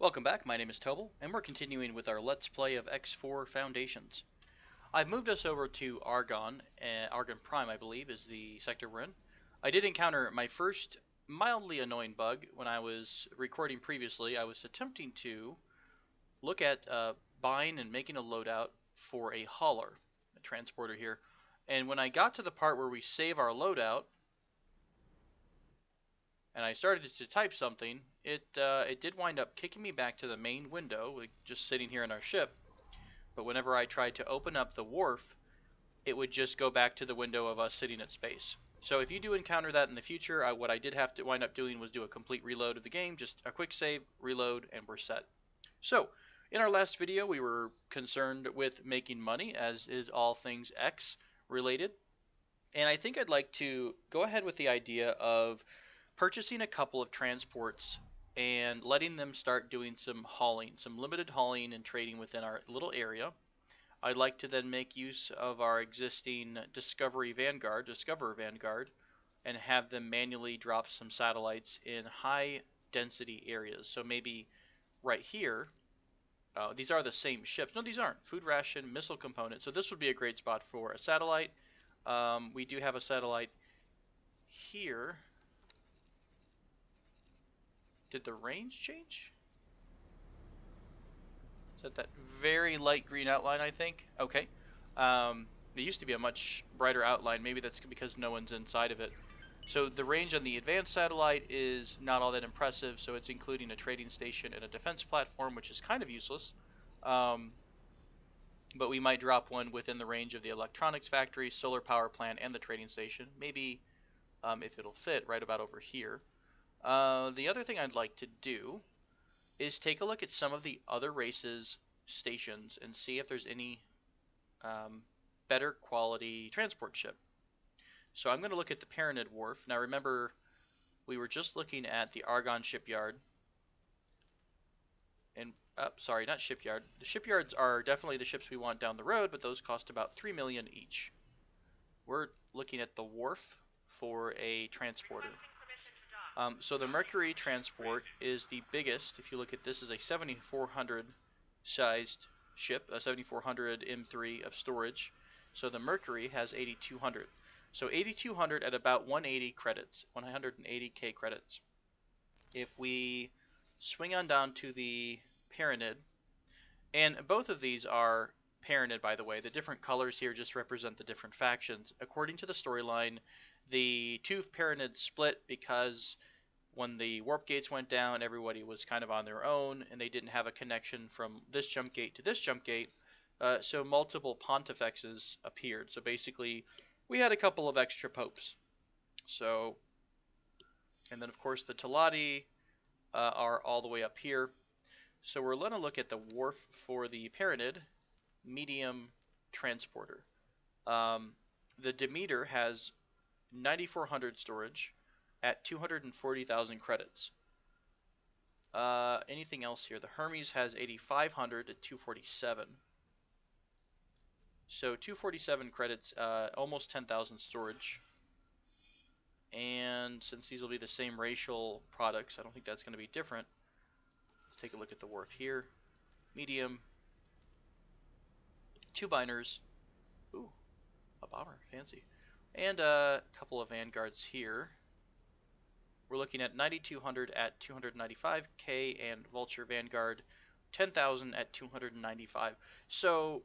Welcome back, my name is Tobal, and we're continuing with our Let's Play of X4 Foundations. I've moved us over to Argon, Argon Prime I believe is the sector we're in. I did encounter my first mildly annoying bug when I was recording previously. I was attempting to look at buying and making a loadout for a hauler, a transporter here, and when I got to the part where we save our loadout, and I started to type something, it did wind up kicking me back to the main window, like just sitting here in our ship. But whenever I tried to open up the wharf, it would just go back to the window of us sitting at space. So if you do encounter that in the future, what I did have to wind up doing was do a complete reload of the game, just a quick save, reload, and we're set. So in our last video, we were concerned with making money, as is all things X related. And I think I'd like to go ahead with the idea of purchasing a couple of transports and letting them start doing some hauling, some limited hauling and trading within our little area. I'd like to then make use of our existing Discoverer Vanguard, and have them manually drop some satellites in high density areas. So maybe right here, these are the same ships. No, these aren't. Food ration, missile component. So this would be a great spot for a satellite. We do have a satellite here. Did the range change? Is that very light green outline, I think? Okay. It used to be a much brighter outline. Maybe that's because no one's inside of it. So the range on the advanced satellite is not all that impressive, so it's including a trading station and a defense platform, which is kind of useless. But we might drop one within the range of the electronics factory, solar power plant, and the trading station. Maybe, if it'll fit, right about over here. The other thing I'd like to do is take a look at some of the other races' stations and see if there's any better quality transport ship. So I'm going to look at the Paranid Wharf. Now remember, we were just looking at the Argon Shipyard. And, sorry, not shipyard. The shipyards are definitely the ships we want down the road, but those cost about 3 million each. We're looking at the wharf for a transporter. So the Mercury transport is the biggest. If you look at this, is a 7400 sized ship, a 7400 M3 of storage. So the Mercury has 8200. So 8200 at about 180 credits, 180k credits. If we swing on down to the Paranid, and both of these are Paranid, by the way. The different colors here just represent the different factions. According to the storyline, the two Paranids split because when the warp gates went down, everybody was kind of on their own, and they didn't have a connection from this jump gate to this jump gate. So multiple pontifexes appeared. So basically, we had a couple of extra popes. So, and then of course the Teladi are all the way up here. So we're going to look at the wharf for the Paranid medium transporter. The Demeter has 9400 storage at 240,000 credits. Anything else here? The Hermes has 8500 at 247. So 247 credits, almost 10,000 storage. And since these will be the same racial products, I don't think that's going to be different. Let's take a look at the wharf here. Medium. 2 biners. Ooh, a bomber, fancy. And a couple of vanguards here. We're looking at 9200 at 295k and Vulture Vanguard 10,000 at 295. So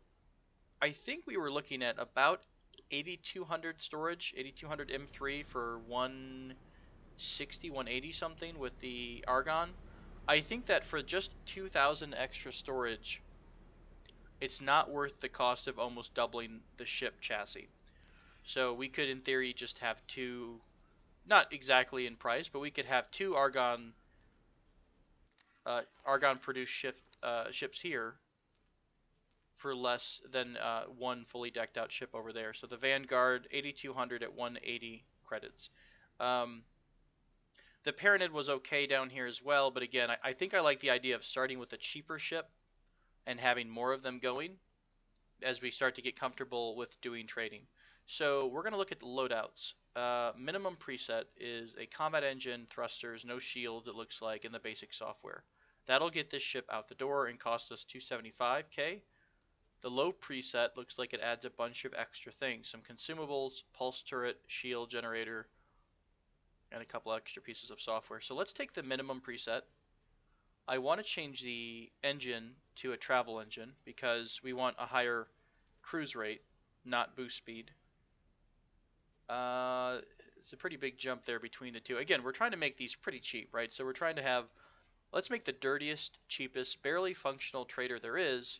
I think we were looking at about 8200 storage, 8200 M3 for 160, 180 something with the Argon. I think that for just 2,000 extra storage, it's not worth the cost of almost doubling the ship chassis. So we could, in theory, just have two, not exactly in price, but we could have two Argon produced ships here for less than one fully decked out ship over there. So the Vanguard, 8200 at 180 credits. The Paranid was okay down here as well, but again, I think I like the idea of starting with a cheaper ship and having more of them going as we start to get comfortable with doing trading. So we're going to look at the loadouts. Minimum preset is a combat engine, thrusters, no shields, it looks like, in the basic software. That'll get this ship out the door and cost us 275k. The low preset looks like it adds a bunch of extra things. Some consumables, pulse turret, shield generator, and a couple extra pieces of software. So let's take the minimum preset. I want to change the engine to a travel engine because we want a higher cruise rate, not boost speed. It's a pretty big jump there between the two. Again, we're trying to make these pretty cheap, right? So we're trying to have, let's make the dirtiest, cheapest, barely functional trader there is,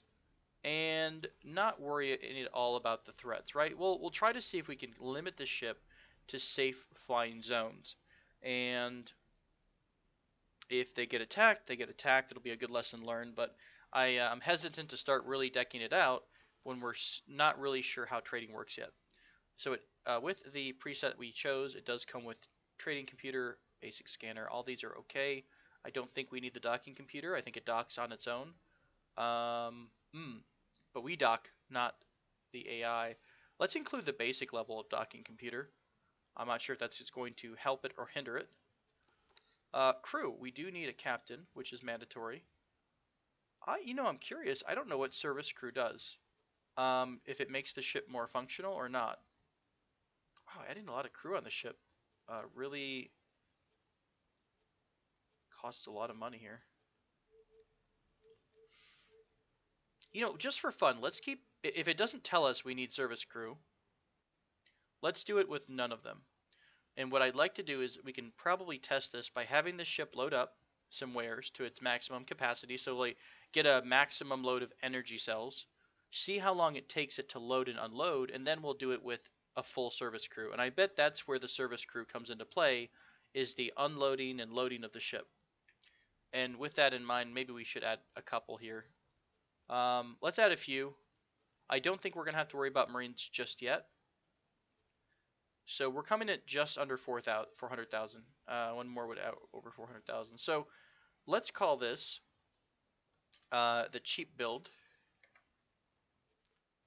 and not worry at all about the threats, right? We'll try to see if we can limit the ship to safe flying zones. And if they get attacked, they get attacked. It'll be a good lesson learned, but I'm hesitant to start really decking it out when we're not really sure how trading works yet. So with the preset we chose, it does come with trading computer, basic scanner. All these are okay. I don't think we need the docking computer. I think it docks on its own. But we dock, not the AI. Let's include the basic level of docking computer. I'm not sure if that's just going to help it or hinder it. Crew, we do need a captain, which is mandatory. I'm curious. I don't know what service crew does. If it makes the ship more functional or not. Wow, adding a lot of crew on the ship really costs a lot of money here. Just for fun, let's keep, if it doesn't tell us we need service crew, let's do it with none of them. And what I'd like to do is we can probably test this by having the ship load up some wares to its maximum capacity. So like get a maximum load of energy cells, see how long it takes it to load and unload, and then we'll do it with a full service crew. And I bet that's where the service crew comes into play, is the unloading and loading of the ship. And with that in mind, maybe we should add a couple here. Let's add a few. I don't think we're going to have to worry about Marines just yet. So we're coming at just under 400,000. One more would add over 400,000. So let's call this the cheap build.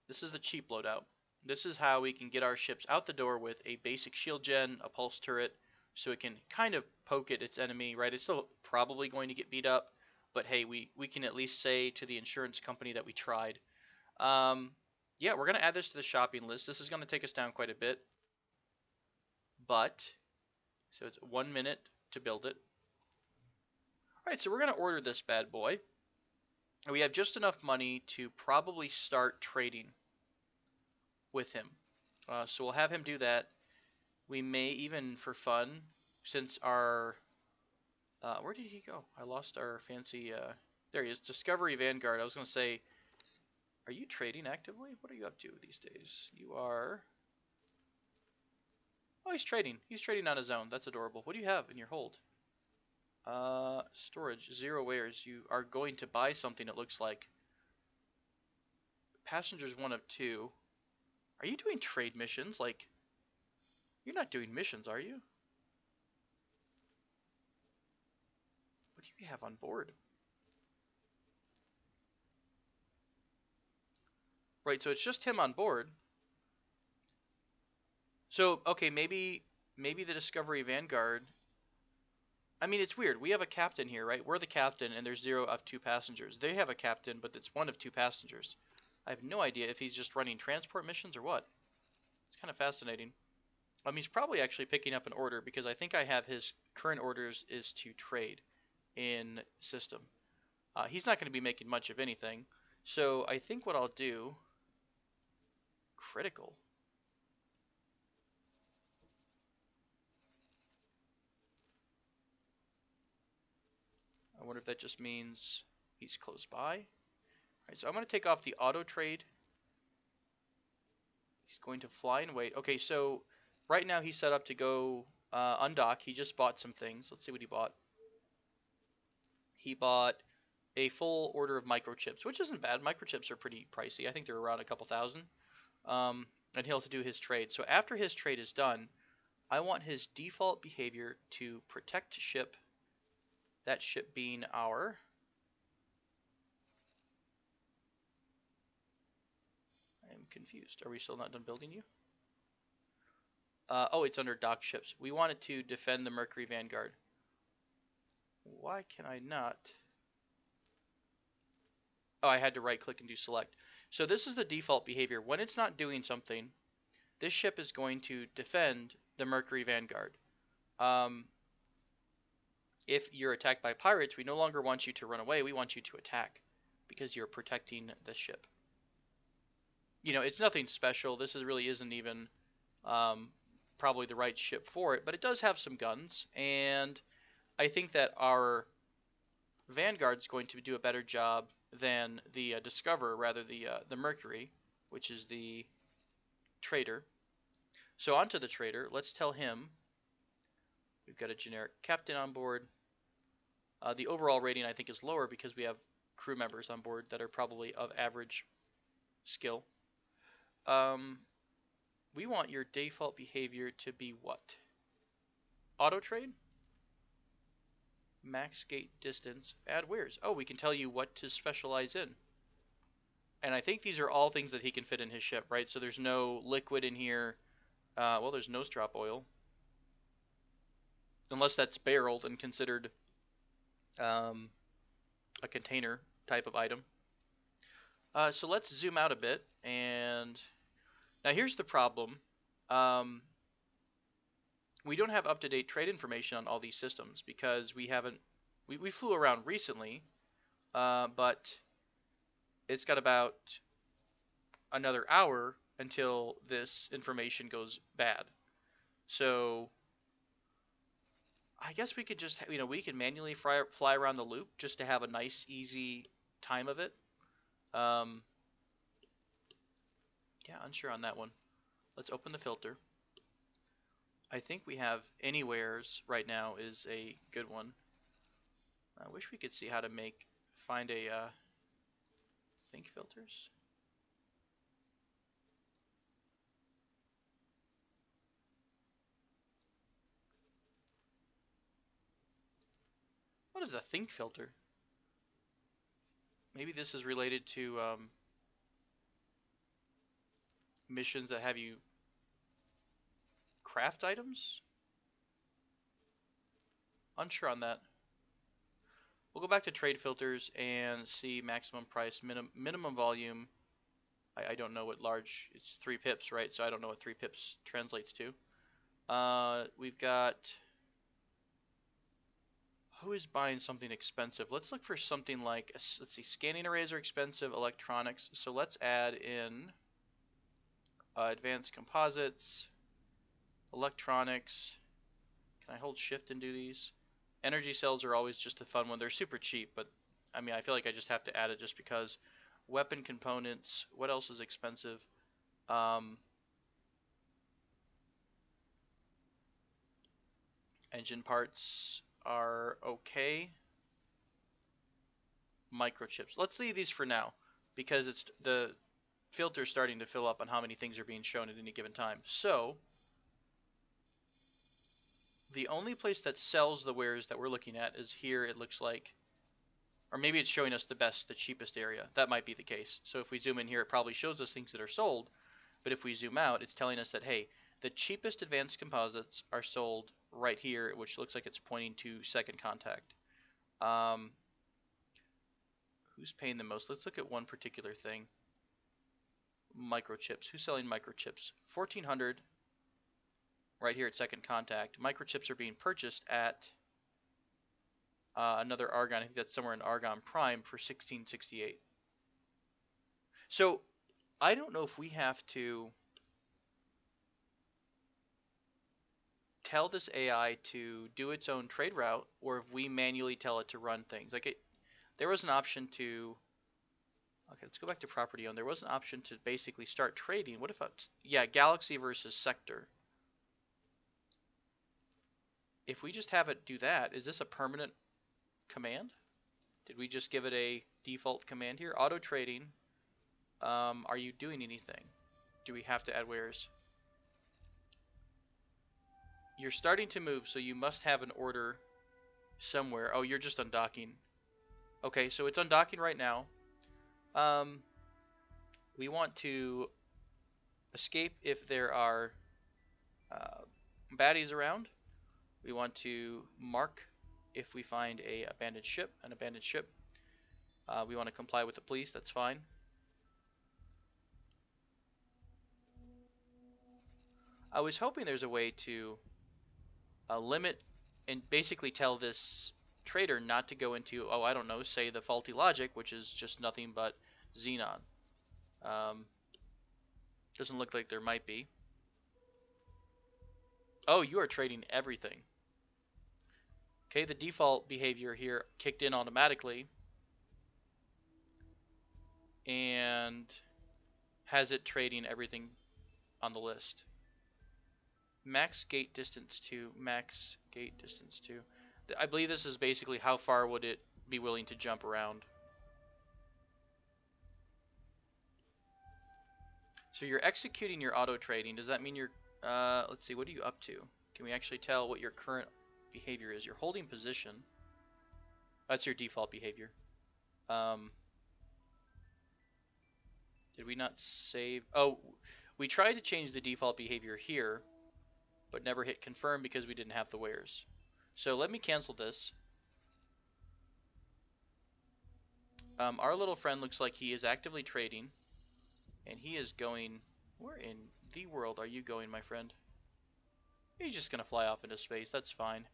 This is the cheap loadout. This is how we can get our ships out the door with a basic shield gen, a pulse turret, so it can kind of poke at its enemy, right? It's still probably going to get beat up, but hey, we can at least say to the insurance company that we tried. Yeah, we're going to add this to the shopping list. This is going to take us down quite a bit. But, so it's 1 minute to build it. Alright, so we're going to order this bad boy. And we have just enough money to probably start trading with him. So we'll have him do that. We may even, for fun, since our... where did he go? I lost our fancy... there he is, Discovery Vanguard. I was going to say, are you trading actively? What are you up to these days? You are... Oh, he's trading. He's trading on his own. That's adorable. What do you have in your hold? Storage, 0 wares. You are going to buy something, it looks like. Passengers 1 of 2. Are you doing trade missions? Like, you're not doing missions, are you? What do you have on board? Right, so it's just him on board. So, okay, maybe the Discovery Vanguard... I mean, it's weird. We have a captain here, right? We're the captain, and there's 0 of 2 passengers. They have a captain, but it's 1 of 2 passengers. I have no idea if he's just running transport missions or what. It's kind of fascinating. He's probably actually picking up an order, because I think I have his current orders is to trade in system. He's not going to be making much of anything. So I think what I'll do... Critical. I wonder if that just means he's close by. All right, so I'm going to take off the auto trade. He's going to fly and wait. Okay, so right now he's set up to go undock. He just bought some things. Let's see what he bought. He bought a full order of microchips, which isn't bad. Microchips are pretty pricey. I think they're around a couple thousand. And he'll have to do his trade. So after his trade is done, I want his default behavior to protect ship. That ship being our... I am confused. Are we still not done building you? Oh, it's under dock ships. We want it to defend the Mercury Vanguard. Why can I not? Oh, I had to right click and do select. So this is the default behavior. When it's not doing something, this ship is going to defend the Mercury Vanguard. Um, if you're attacked by pirates, we no longer want you to run away. We want you to attack because you're protecting the ship. You know, it's nothing special. This really isn't even um, probably the right ship for it, but it does have some guns, and I think that our Vanguard's going to do a better job than the Discoverer, rather the Mercury, which is the trader. So onto the trader. Let's tell him we've got a generic captain on board. The overall rating I think is lower because we have crew members on board that are probably of average skill. We want your default behavior to be what? Auto trade? Max gate distance. Add wares. Oh, we can tell you what to specialize in. And I think these are all things that he can fit in his ship, right? So there's no liquid in here. Well, there's nose drop oil. Unless that's barreled and considered a container type of item. So let's zoom out a bit. And now here's the problem. We don't have up-to-date trade information on all these systems because we flew around recently, but it's got about another hour until this information goes bad. So I guess we could just, we can manually fly around the loop just to have a nice, easy time of it. Yeah, unsure on that one. Let's open the filter. I think we have anywheres right now is a good one. I wish we could see how to find a think filters. What is a think filter? Maybe this is related to missions that have you craft items? Unsure on that. We'll go back to trade filters and see maximum price, minimum volume. I don't know what large, it's 3 pips, right? So I don't know what 3 pips translates to. We've got, who is buying something expensive? Let's look for something like, let's see, scanning arrays are expensive, electronics. So let's add in advanced composites, electronics. Can I hold shift and do these? Energy cells are always just a fun one. They're super cheap, but I mean, I feel like I just have to add it just because. Weapon components. What else is expensive? Engine parts are okay. Microchips. Let's leave these for now because it's the filter starting to fill up on how many things are being shown at any given time. So the only place that sells the wares that we're looking at is here, it looks like. Or maybe it's showing us the cheapest area. That might be the case. So if we zoom in here, it probably shows us things that are sold. But if we zoom out, it's telling us that, hey, the cheapest advanced composites are sold right here, which looks like it's pointing to second contact. Who's paying the most? Let's look at one particular thing. Microchips. Who's selling microchips? 1,400 right here at second contact. Microchips are being purchased at another Argon. I think that's somewhere in Argon Prime for 1668. So I don't know if we have to tell this AI to do its own trade route or if we manually tell it to run things. Like there was an option to, okay, let's go back to property owned. There was an option to basically start trading. What if yeah, galaxy versus sector. If we just have it do that, is this a permanent command? Did we just give it a default command here? Auto trading. Are you doing anything? Do we have to add wares? You're starting to move, so you must have an order somewhere. Oh, you're just undocking. Okay, so it's undocking right now. We want to escape if there are baddies around. We want to mark if we find an abandoned ship. We want to comply with the police, that's fine. I was hoping there's a way to limit and basically tell this trader not to go into, oh, I don't know, say the faulty logic, which is just nothing but Xenon. Doesn't look like there might be. Oh, you are trading everything. Okay, the default behavior here kicked in automatically and has it trading everything on the list. Max gate distance 2, max gate distance 2. I believe this is basically how far would it be willing to jump around. So you're executing your auto trading. Does that mean you're, let's see, what are you up to? Can we actually tell what your current behavior is? You're holding position. That's your default behavior. Did we not save? Oh, we tried to change the default behavior here, but never hit confirm because we didn't have the wares. So let me cancel this. Our little friend looks like he is actively trading, and he is going, where in the world are you going, my friend? He's just gonna fly off into space, that's fine.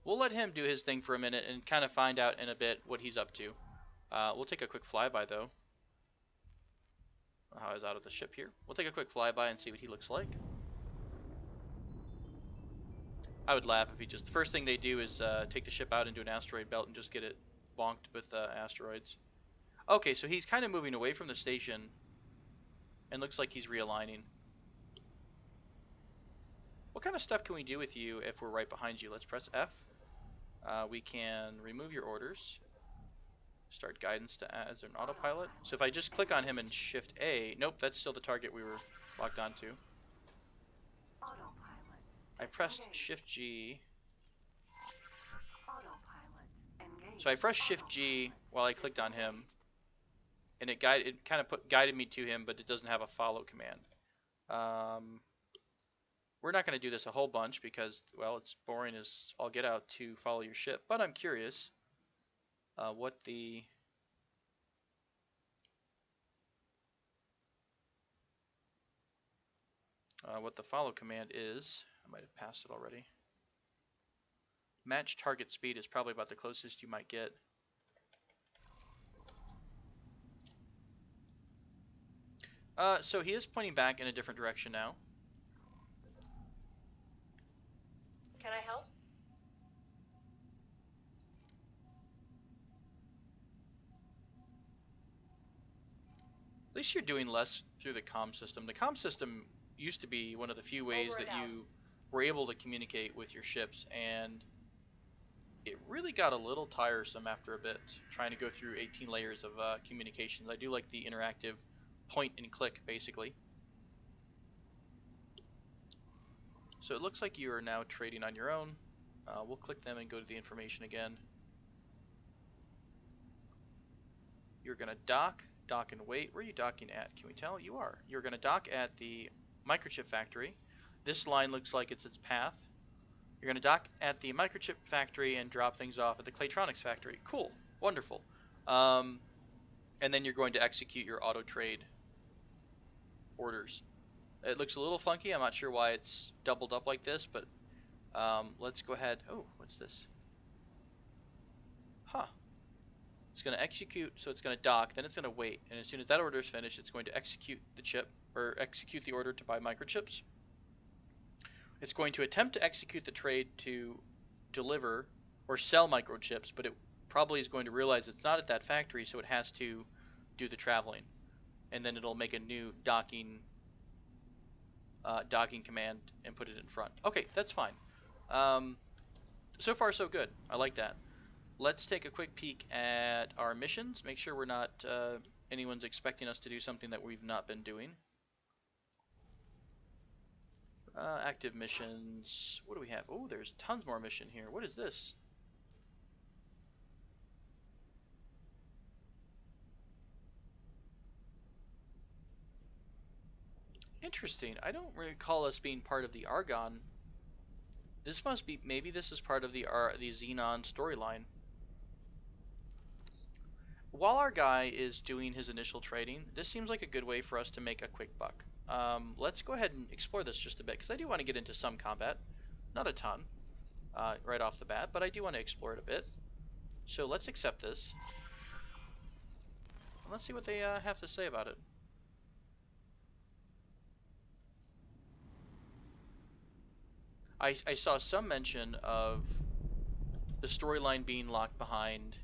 We'll let him do his thing for a minute and kind of find out in a bit what he's up to. We'll take a quick flyby though. How he's out of the ship here. We'll take a quick flyby and see what he looks like. I would laugh if he just, the first thing they do is take the ship out into an asteroid belt and just get it bonked with asteroids. Okay, so he's kind of moving away from the station and looks like he's realigning. What kind of stuff can we do with you if we're right behind you? Let's press F. We can remove your orders. Start guidance to as an autopilot. So if I just click on him and shift A, nope, that's still the target we were locked onto. I pressed shift G. So I pressed shift G while I clicked on him, and it kind of guided me to him, but it doesn't have a follow command. We're not going to do this a whole bunch because, well, it's boring as all get out to follow your ship. But I'm curious what the follow command is. I might have passed it already. Match target speed is probably about the closest you might get. So he is pointing back in a different direction now. Can I help? At least you're doing less through the comm system. The comm system used to be one of the few ways that you were able to communicate with your ships, and it really got a little tiresome after a bit, trying to go through 18 layers of communications. I do like the interactive point and click, basically. So it looks like you are now trading on your own. We'll click them and go to the information again. You're going to dock and wait. Where are you docking at? Can we tell? You are. You're going to dock at the microchip factory. This line looks like it's its path. You're going to dock at the microchip factory and drop things off at the Claytronics factory. Cool. Wonderful. And then you're going to execute your auto trade orders. It looks a little funky. I'm not sure why it's doubled up like this, but let's go ahead. Oh, what's this? Huh. It's going to execute, so it's going to dock, then it's going to wait, and as soon as that order is finished, it's going to execute the chip, or execute the order to buy microchips. It's going to attempt to execute the trade to deliver or sell microchips, but it probably is going to realize it's not at that factory, so it has to do the traveling, and then it'll make a new docking command and put it in front. Okay, that's fine. So far so good. I like that. Let's take a quick peek at our missions. Make sure we're not anyone's expecting us to do something that we've not been doing. Active missions. What do we have? Oh, there's tons more mission here. What is this? Interesting. I don't recall us being part of the Argon This must be, maybe this is part of the Xenon storyline. While our guy is doing his initial trading, this seems like a good way for us to make a quick buck. Let's go ahead and explore this just a bit, because I do want to get into some combat. Not a ton, right off the bat, but I do want to explore it a bit. So let's accept this. Let's see what they have to say about it. I saw some mention of the storyline being locked behind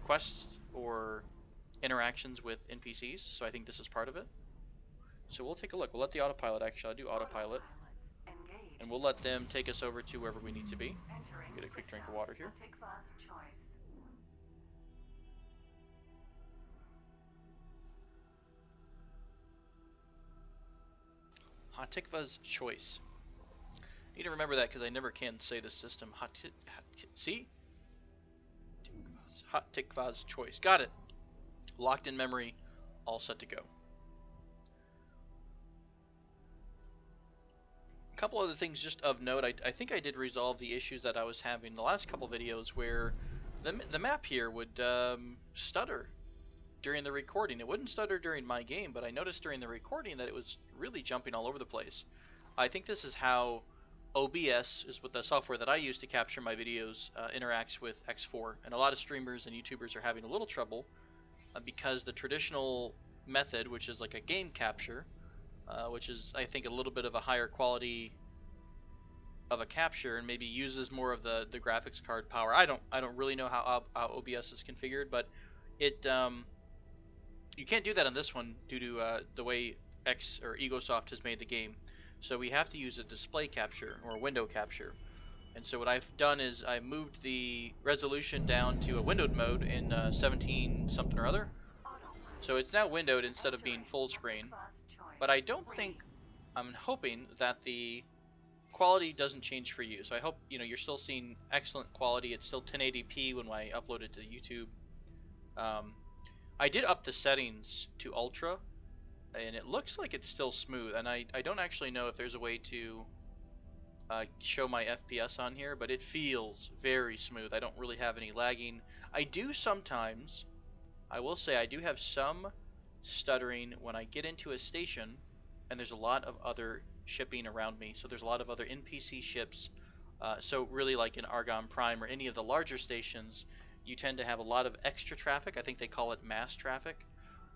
quests or interactions with NPCs, so I think this is part of it. So we'll take a look. We'll let the autopilot, actually, I'll do autopilot, and we'll let them take us over to wherever we need to be. Get a quick drink of water here. Hatikva's Choice. I need to remember that because I never can say the system. See? Hatikva's Choice. Got it. Locked in memory. All set to go. A couple other things just of note. I think I did resolve the issues that I was having the last couple videos where the map here would stutter during the recording. It wouldn't stutter during my game, but I noticed during the recording that it was really jumping all over the place. I think this is how OBS, is what the software that I use to capture my videos, interacts with X4. And a lot of streamers and YouTubers are having a little trouble because the traditional method, which is like a game capture, which is, I think, a little bit of a higher quality of a capture and maybe uses more of the graphics card power. I don't really know how OBS is configured, but it you can't do that on this one due to the way Egosoft has made the game. So we have to use a display capture or a window capture. And so what I've done is I've moved the resolution down to a windowed mode in 17 something or other. So it's now windowed instead of being full screen. But I don't think, I'm hoping that the quality doesn't change for you. So I hope, you know, you're still seeing excellent quality. It's still 1080p when I upload it to YouTube. I did up the settings to ultra, and it looks like it's still smooth. And I don't actually know if there's a way to show my FPS on here, but it feels very smooth. I don't really have any lagging. I do sometimes, I will say I do have some stuttering when I get into a station and there's a lot of other shipping around me. So there's a lot of other NPC ships. So really, like in Argon Prime or any of the larger stations, you tend to have a lot of extra traffic. I think they call it mass traffic,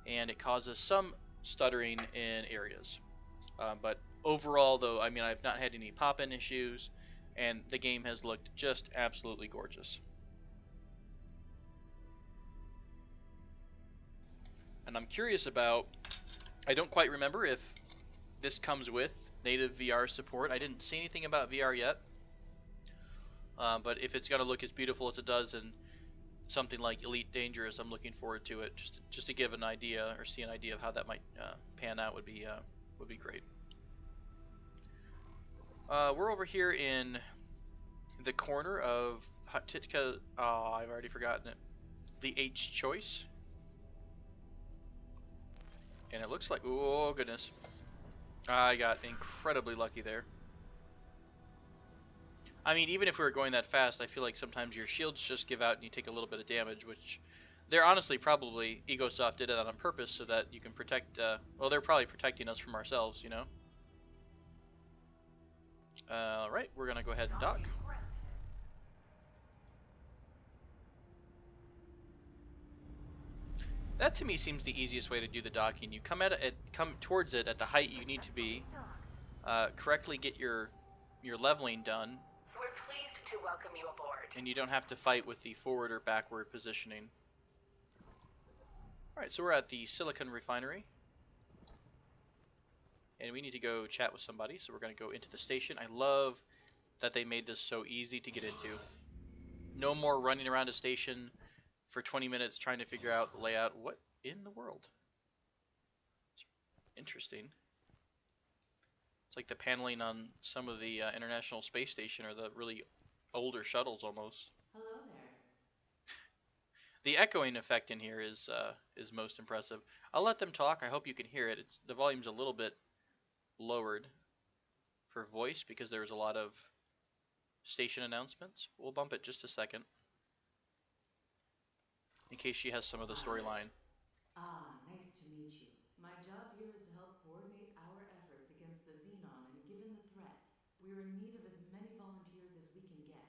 and it causes some stuttering in areas. But overall, though, I mean, I've not had any pop-in issues, and the game has looked just absolutely gorgeous. And I'm curious about, I don't quite remember if this comes with native VR support. I didn't see anything about VR yet, but if it's going to look as beautiful as it does in something like Elite Dangerous, I'm looking forward to it. Just to give an idea or see an idea of how that might pan out would be great. We're over here in the corner of Hatitka. Oh, I've already forgotten it. The H Choice. And it looks like, oh goodness, I got incredibly lucky there. I mean, even if we were going that fast, I feel like sometimes your shields just give out and you take a little bit of damage, which they're honestly probably, Egosoft did it on purpose so that you can protect, well, they're probably protecting us from ourselves, you know? Alright, we're gonna go ahead and dock. That to me seems the easiest way to do the docking. You come towards it at the height you need to be, correctly get your leveling done. We're pleased to welcome you aboard. And you don't have to fight with the forward or backward positioning. Alright, so we're at the Silicon Refinery. And we need to go chat with somebody, so we're going to go into the station. I love that they made this so easy to get into. No more running around a station for 20 minutes trying to figure out the layout. What in the world? It's interesting. It's like the paneling on some of the International Space Station or the really older shuttles almost. Hello there. The echoing effect in here is most impressive. I'll let them talk. I hope you can hear it. The volume's a little bit lowered for voice because there's a lot of station announcements. We'll bump it just a second in case she has some of the storyline. Nice to meet you. My job here is to help coordinate our efforts against the Xenon, and given the threat, we're in need of as many volunteers as we can get.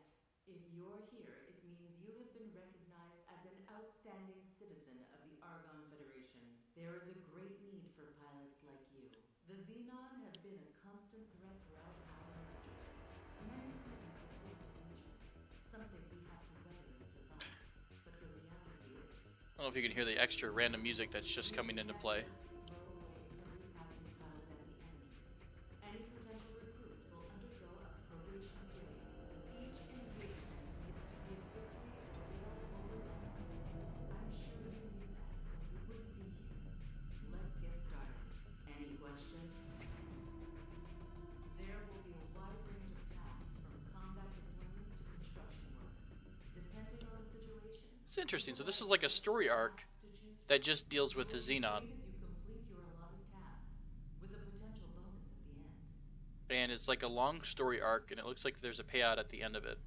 If you're here, it means you have been recognized as an outstanding citizen of the Argonne Federation. There is a great need for pilots like you. The Xenon have been a constant threat throughout our history. Many cities have faced danger, something we have to weather and survive. But the reality is, I don't know if you can hear the extra random music that's just coming into play. throw away every passing pilot at the enemy. Any potential recruits will undergo a probation period. Each engagement needs to be a victory or fail over us. I'm sure you knew that, or you wouldn't be here. Let's get started. Any questions? There will be a wide range of tasks from combat deployments to construction work. Depending on the situation, It's interesting. So this is like a story arc that just deals with the Xenon. as you complete your allotted tasks, with a potential bonus at the end. And it's like a long story arc, and it looks like there's a payout at the end of it.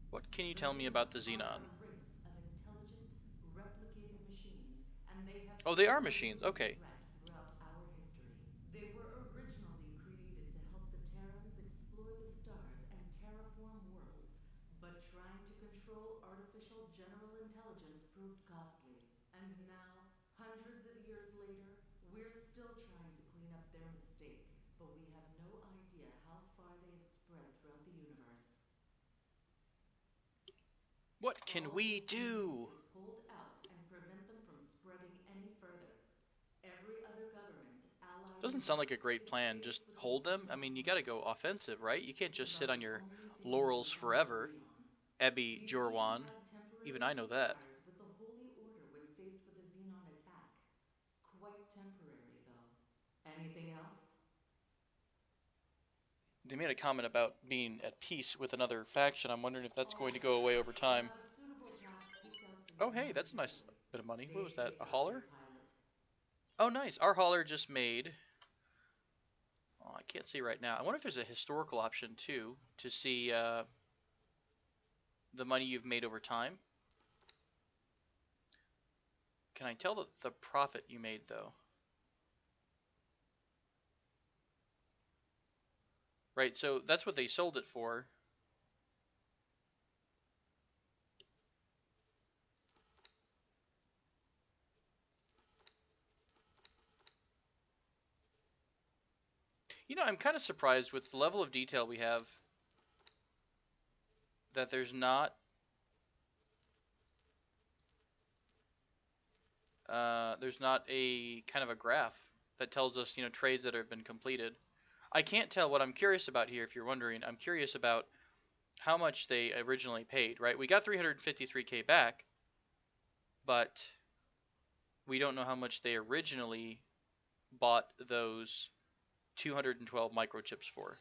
What can you tell me about the Xenon? A race of intelligent, replicating machines, and they have Oh, they are machines. Okay. threat throughout our history. They were originally created to help the Terrans explore the stars and terraform worlds, but trying to control artificial general intelligence proved costly. And now, hundreds of years later, we're still trying to clean up their mistake, but we have no idea how far they have spread throughout the universe. What can we do? Is hold out and prevent them from spreading any further. Every other government, allied Doesn't sound like a great plan. Just hold them? I mean, you gotta go offensive, right? You can't just sit on your laurels forever. Ebby Jorwan. Even I know that. with the Holy Order when faced with a Xenon attack. Quite temporary, though. Anything else? They made a comment about being at peace with another faction. I'm wondering if that's going to go away over time. Oh, hey, that's a nice bit of money. What was that? A hauler? Oh, nice. Our hauler just made... Oh, I can't see right now. I wonder if there's a historical option, too, to see the money you've made over time. Can I tell the profit you made, though? Right, so that's what they sold it for. You know, I'm kind of surprised with the level of detail we have that there's not a kind of a graph that tells us, you know, trades that have been completed. I can't tell. What I'm curious about here, if you're wondering, I'm curious about how much they originally paid, right? We got 353K back, but we don't know how much they originally bought those 212 microchips for.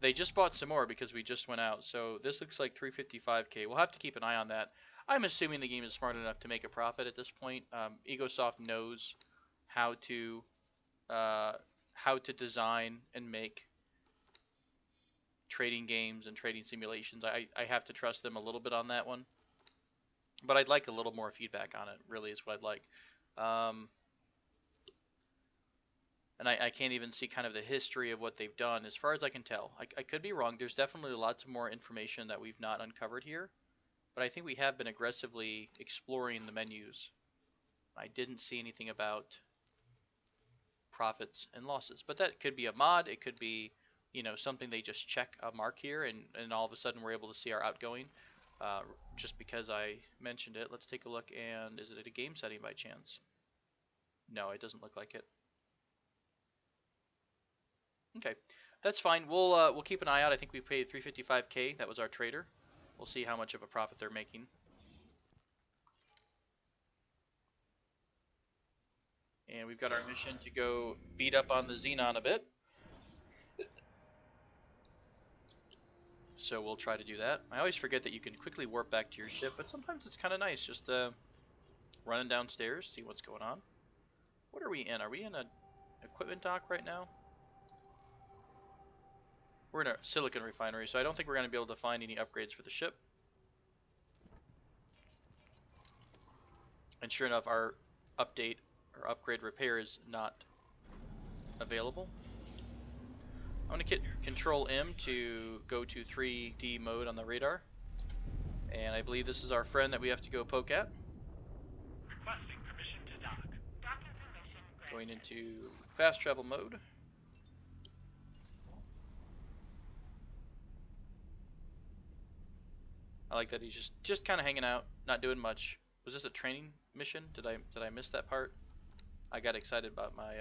They just bought some more because we just went out, so this looks like 355K. We'll have to keep an eye on that. I'm assuming the game is smart enough to make a profit at this point. Egosoft knows how to design and make trading games and trading simulations. I have to trust them a little bit on that one, but I'd like a little more feedback on it, really, is what I'd like. And I can't even see kind of the history of what they've done as far as I can tell. I could be wrong. There's definitely lots of more information that we've not uncovered here, but I think we have been aggressively exploring the menus. I didn't see anything about profits and losses, but that could be a mod. It could be, you know, something they just check a mark here, and all of a sudden we're able to see our outgoing just because I mentioned it. Let's take a look. And is it a game setting by chance? No, it doesn't look like it. Okay, that's fine. We'll keep an eye out. I think we paid 355K. That was our trader. We'll see how much of a profit they're making. And we've got our mission to go beat up on the Xenon a bit. So we'll try to do that. I always forget that you can quickly warp back to your ship, but sometimes it's kind of nice just running downstairs, see what's going on. What are we in? Are we in a equipment dock right now? We're in a silicon refinery, so I don't think we're going to be able to find any upgrades for the ship. And sure enough, our update or upgrade repair is not available. I'm going to hit Control M to go to 3D mode on the radar. And I believe this is our friend that we have to go poke at. Requesting permission to dock. Docking permission granted. Going into fast travel mode. I like that he's just kind of hanging out, not doing much. Was this a training mission? Did I miss that part? I got excited about my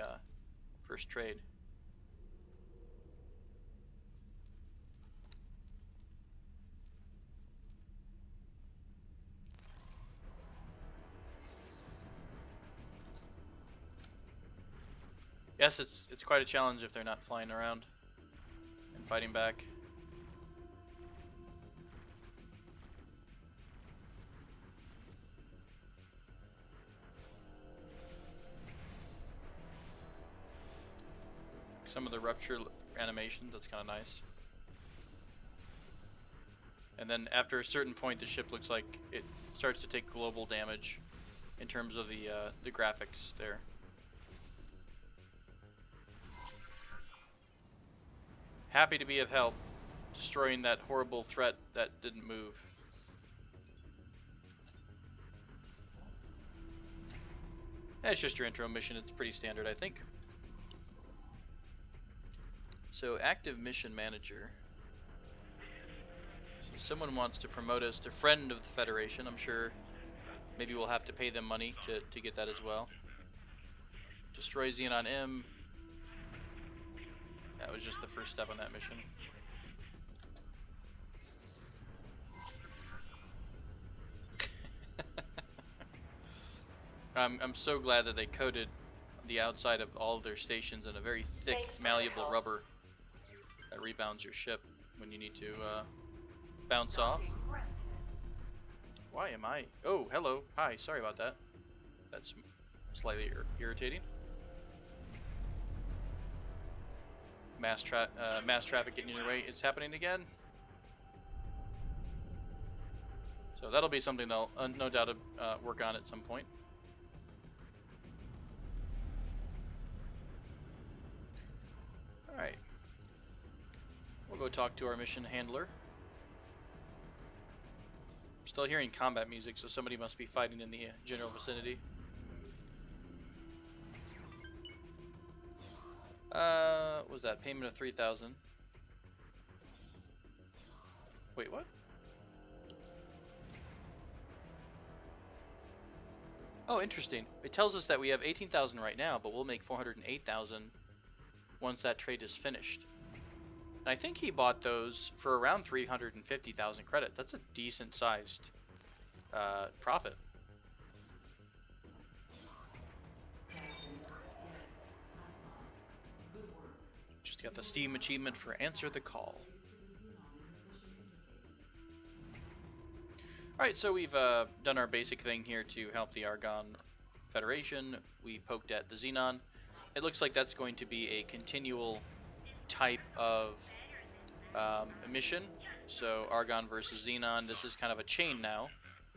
first trade. Yes, it's quite a challenge if they're not flying around and fighting back. Some of the rupture animations, that's kind of nice. And then after a certain point, the ship looks like it starts to take global damage in terms of the graphics there. Happy to be of help, destroying that horrible threat that didn't move. It's just your intro mission, it's pretty standard, I think. So, active mission manager. So someone wants to promote us to friend of the Federation. I'm sure maybe we'll have to pay them money to get that as well. Destroy Xenon M. That was just the first step on that mission. I'm so glad that they coated the outside of all of their stations in a very thick, Thanks for your malleable help. rubber that rebounds your ship when you need to bounce off. Docking granted. Why am I? Oh, hello. Hi. Sorry about that. That's slightly irritating. Mass traffic getting in your way. It's happening again. So that'll be something they'll no doubt work on at some point. Alright. We'll go talk to our mission handler. Still hearing combat music, so somebody must be fighting in the general vicinity. What was that? Payment of 3,000. Wait, what? Oh, interesting. It tells us that we have 18,000 right now, but we'll make 408,000 once that trade is finished. And I think he bought those for around 350,000 credits. That's a decent sized profit. Captain, yes, I saw. Good work. Just got the Steam achievement for Answer the Call. To the Xenon and mission interface. Alright, so we've done our basic thing here to help the Argon Federation. We poked at the Xenon. It looks like that's going to be a continual type of mission. So Argon versus Xenon, this is kind of a chain now,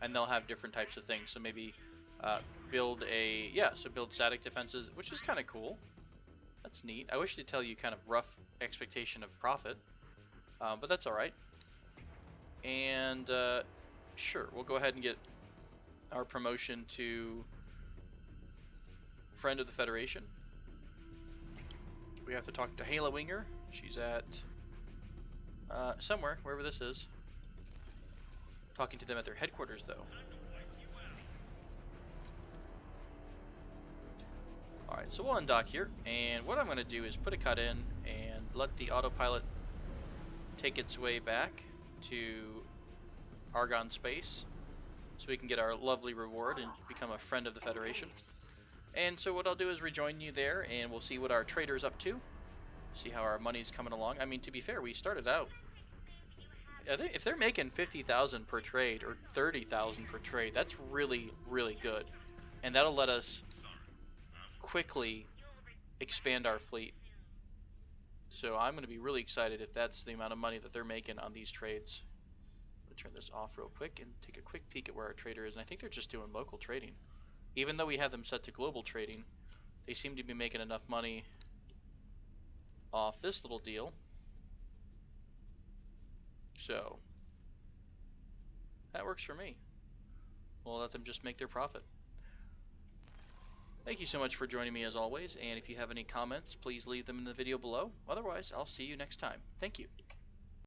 and they'll have different types of things. So maybe build static defenses, which is kind of cool. That's neat. I wish they'd tell you kind of rough expectation of profit, but that's alright. And sure, we'll go ahead and get our promotion to Friend of the Federation. We have to talk to Hayla Winger. She's at somewhere, wherever this is. Talking to them at their headquarters, though. Alright, so we'll undock here, and what I'm going to do is put a cut in and let the autopilot take its way back to Argon space so we can get our lovely reward and become a friend of the Federation. And so what I'll do is rejoin you there, and we'll see what our trader's up to, see how our money's coming along. I mean, to be fair, we started out, if they're making 50,000 per trade or 30,000 per trade, that's really, really good, and that'll let us quickly expand our fleet. So I'm going to be really excited if that's the amount of money that they're making on these trades. I'm going to turn this off real quick and take a quick peek at where our trader is. And I think they're just doing local trading. Even though we have them set to global trading, they seem to be making enough money off this little deal. So that works for me. We'll let them just make their profit. Thank you so much for joining me as always, and if you have any comments, please leave them in the video below. Otherwise, I'll see you next time. Thank you.